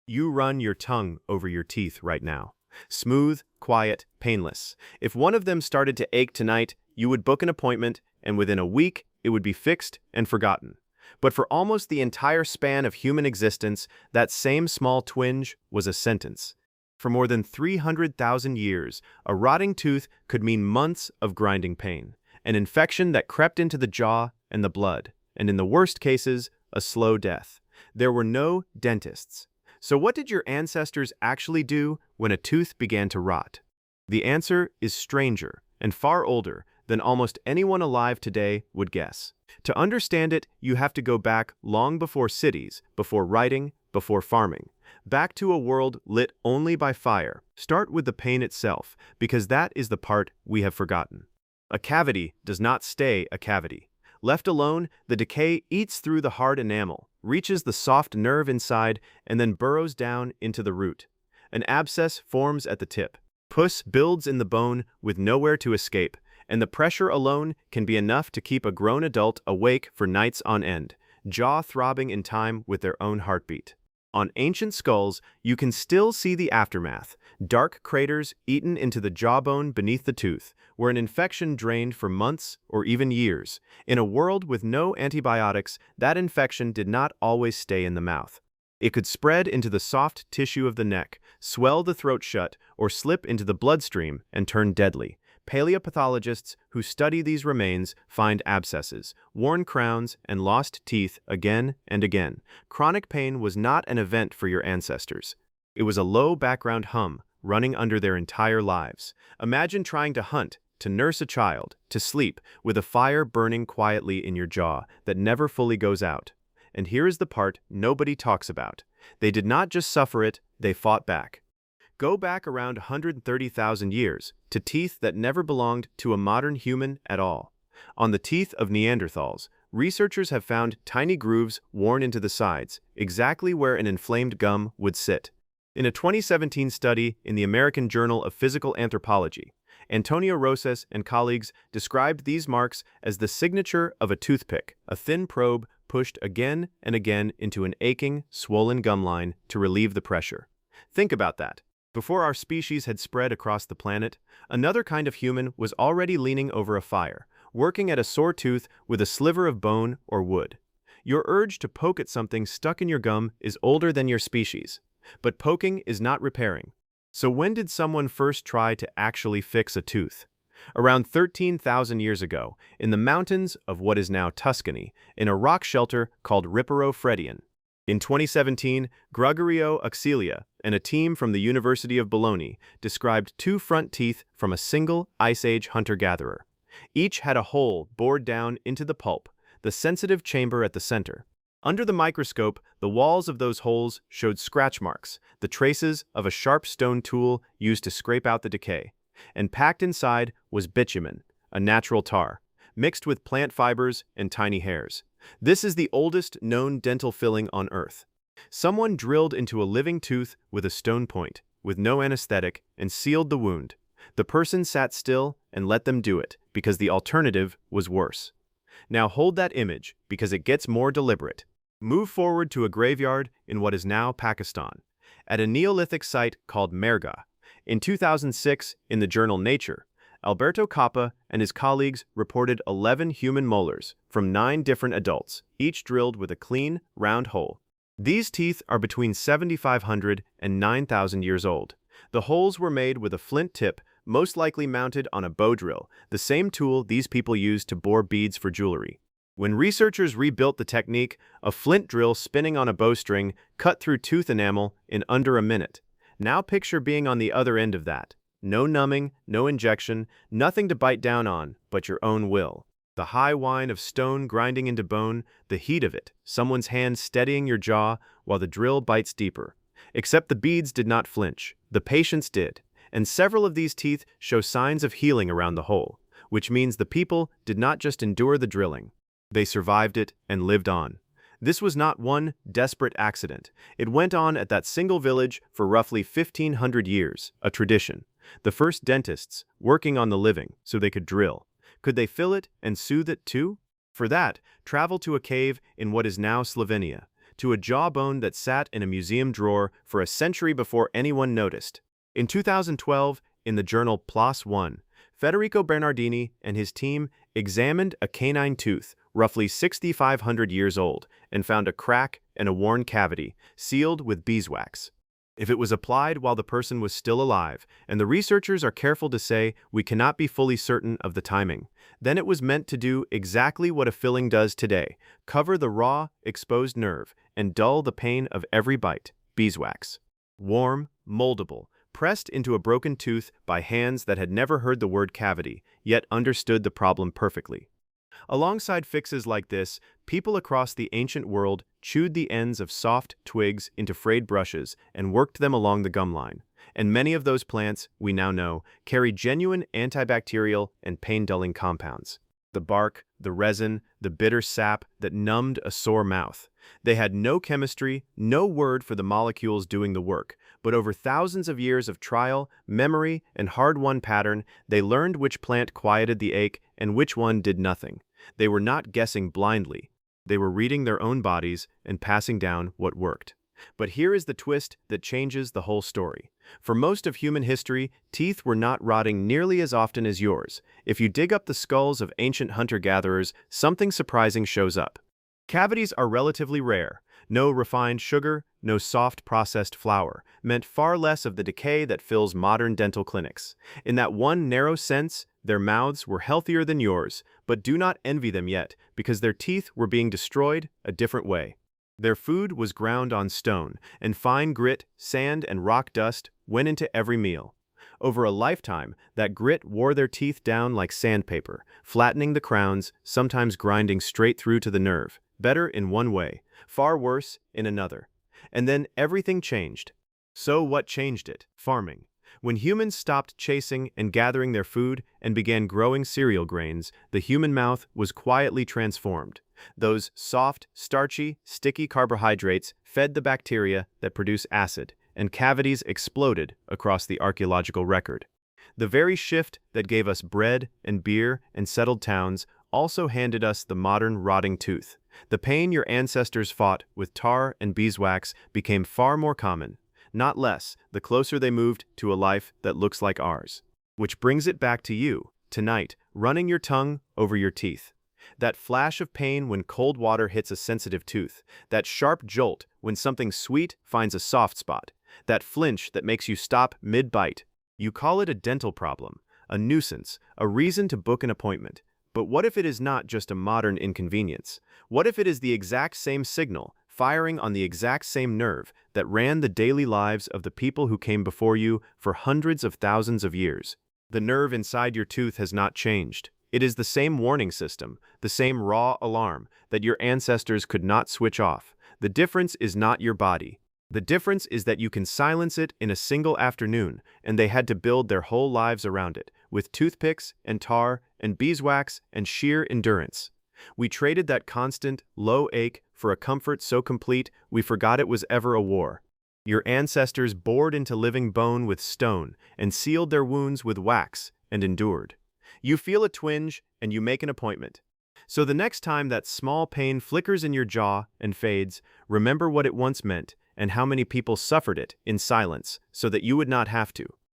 You run your tongue over your teeth right now. Smooth, quiet, painless. If one of them started to ache tonight, you would book an appointment, and within a week, it would be fixed and forgotten. But for almost the entire span of human existence, that same small twinge was a sentence. For more than 300,000 years, a rotting tooth could mean months of grinding pain, an infection that crept into the jaw and the blood, and in the worst cases, a slow death. There were no dentists. So what did your ancestors actually do when a tooth began to rot? The answer is stranger and far older than almost anyone alive today would guess. To understand it, you have to go back long before cities, before writing, before farming. Back to a world lit only by fire. Start with the pain itself, because that is the part we have forgotten. A cavity does not stay a cavity. Left alone, the decay eats through the hard enamel, reaches the soft nerve inside, and then burrows down into the root. An abscess forms at the tip. Pus builds in the bone with nowhere to escape, and the pressure alone can be enough to keep a grown adult awake for nights on end, jaw throbbing in time with their own heartbeat. On ancient skulls, you can still see the aftermath, dark craters eaten into the jawbone beneath the tooth, where an infection drained for months or even years. In a world with no antibiotics, that infection did not always stay in the mouth. It could spread into the soft tissue of the neck, swell the throat shut, or slip into the bloodstream and turn deadly. Paleopathologists who study these remains find abscesses, worn crowns, and lost teeth again and again. Chronic pain was not an event for your ancestors. It was a low background hum running under their entire lives. Imagine trying to hunt, to nurse a child, to sleep, with a fire burning quietly in your jaw that never fully goes out. And here is the part nobody talks about. They did not just suffer it, they fought back. Go back around 130,000 years to teeth that never belonged to a modern human at all. On the teeth of Neanderthals, researchers have found tiny grooves worn into the sides, exactly where an inflamed gum would sit. In a 2017 study in the American Journal of Physical Anthropology, Antonio Rosas and colleagues described these marks as the signature of a toothpick, a thin probe pushed again and again into an aching, swollen gum line to relieve the pressure. Think about that. Before our species had spread across the planet, another kind of human was already leaning over a fire, working at a sore tooth with a sliver of bone or wood. Your urge to poke at something stuck in your gum is older than your species. But poking is not repairing. So when did someone first try to actually fix a tooth? Around 13,000 years ago, in the mountains of what is now Tuscany, in a rock shelter called Riparo Fredian. In 2017, Gregorio Auxilia and a team from the University of Bologna described two front teeth from a single Ice Age hunter-gatherer. Each had a hole bored down into the pulp, the sensitive chamber at the center. Under the microscope, the walls of those holes showed scratch marks, the traces of a sharp stone tool used to scrape out the decay. And packed inside was bitumen, a natural tar, mixed with plant fibers and tiny hairs. This is the oldest known dental filling on Earth. Someone drilled into a living tooth with a stone point, with no anesthetic, and sealed the wound. The person sat still and let them do it, because the alternative was worse. Now hold that image, because it gets more deliberate. Move forward to a graveyard in what is now Pakistan, at a Neolithic site called Mergah. In 2006, in the journal Nature, Alberto Capa and his colleagues reported 11 human molars from 9 different adults, each drilled with a clean, round hole. These teeth are between 7,500 and 9,000 years old. The holes were made with a flint tip, most likely mounted on a bow drill, the same tool these people used to bore beads for jewelry. When researchers rebuilt the technique, a flint drill spinning on a bowstring cut through tooth enamel in under a minute. Now picture being on the other end of that. No numbing, no injection, nothing to bite down on but your own will. The high whine of stone grinding into bone, the heat of it, someone's hand steadying your jaw while the drill bites deeper. Except the beads did not flinch. The patients did. And several of these teeth show signs of healing around the hole, which means the people did not just endure the drilling. They survived it and lived on. This was not one desperate accident. It went on at that single village for roughly 1,500 years, a tradition. The first dentists, working on the living so they could drill. Could they fill it and soothe it too? For that, travel to a cave in what is now Slovenia. to a jawbone that sat in a museum drawer for a century before anyone noticed. In 2012, in the journal PLOS One, Federico Bernardini and his team examined a canine tooth, roughly 6,500 years old, and found a crack and a worn cavity, sealed with beeswax. If it was applied while the person was still alive, and the researchers are careful to say we cannot be fully certain of the timing, then it was meant to do exactly what a filling does today: cover the raw, exposed nerve and dull the pain of every bite. Beeswax. Warm, moldable, pressed into a broken tooth by hands that had never heard the word cavity, yet understood the problem perfectly. Alongside fixes like this, people across the ancient world chewed the ends of soft twigs into frayed brushes and worked them along the gum line. And many of those plants, we now know, carry genuine antibacterial and pain-dulling compounds. The bark, the resin, the bitter sap that numbed a sore mouth. They had no chemistry, no word for the molecules doing the work, but over thousands of years of trial, memory, and hard-won pattern, they learned which plant quieted the ache and which one did nothing. They were not guessing blindly. They were reading their own bodies and passing down what worked. But here is the twist that changes the whole story. For most of human history, teeth were not rotting nearly as often as yours. If you dig up the skulls of ancient hunter-gatherers, something surprising shows up. Cavities are relatively rare. No refined sugar, no soft processed flour, meant far less of the decay that fills modern dental clinics. In that one narrow sense, their mouths were healthier than yours, but do not envy them yet, because their teeth were being destroyed a different way. Their food was ground on stone, and fine grit, sand, and rock dust went into every meal. Over a lifetime, that grit wore their teeth down like sandpaper, flattening the crowns, sometimes grinding straight through to the nerve. Better in one way, far worse in another. And then everything changed. So what changed it? Farming. When humans stopped chasing and gathering their food and began growing cereal grains, the human mouth was quietly transformed. Those soft, starchy, sticky carbohydrates fed the bacteria that produce acid, and cavities exploded across the archaeological record. The very shift that gave us bread and beer and settled towns also handed us the modern rotting tooth. The pain your ancestors fought with tar and beeswax became far more common, not less, the closer they moved to a life that looks like ours. Which brings it back to you, tonight, running your tongue over your teeth. That flash of pain when cold water hits a sensitive tooth. That sharp jolt when something sweet finds a soft spot. That flinch that makes you stop mid-bite. You call it a dental problem, a nuisance, a reason to book an appointment. But what if it is not just a modern inconvenience? What if it is the exact same signal, firing on the exact same nerve, that ran the daily lives of the people who came before you for hundreds of thousands of years? The nerve inside your tooth has not changed. It is the same warning system, the same raw alarm that your ancestors could not switch off. The difference is not your body. The difference is that you can silence it in a single afternoon, and they had to build their whole lives around it, with toothpicks and tar and beeswax and sheer endurance. We traded that constant, low ache for a comfort so complete we forgot it was ever a war. Your ancestors bored into living bone with stone and sealed their wounds with wax and endured. You feel a twinge and you make an appointment. So the next time that small pain flickers in your jaw and fades, remember what it once meant and how many people suffered it in silence so that you would not have to.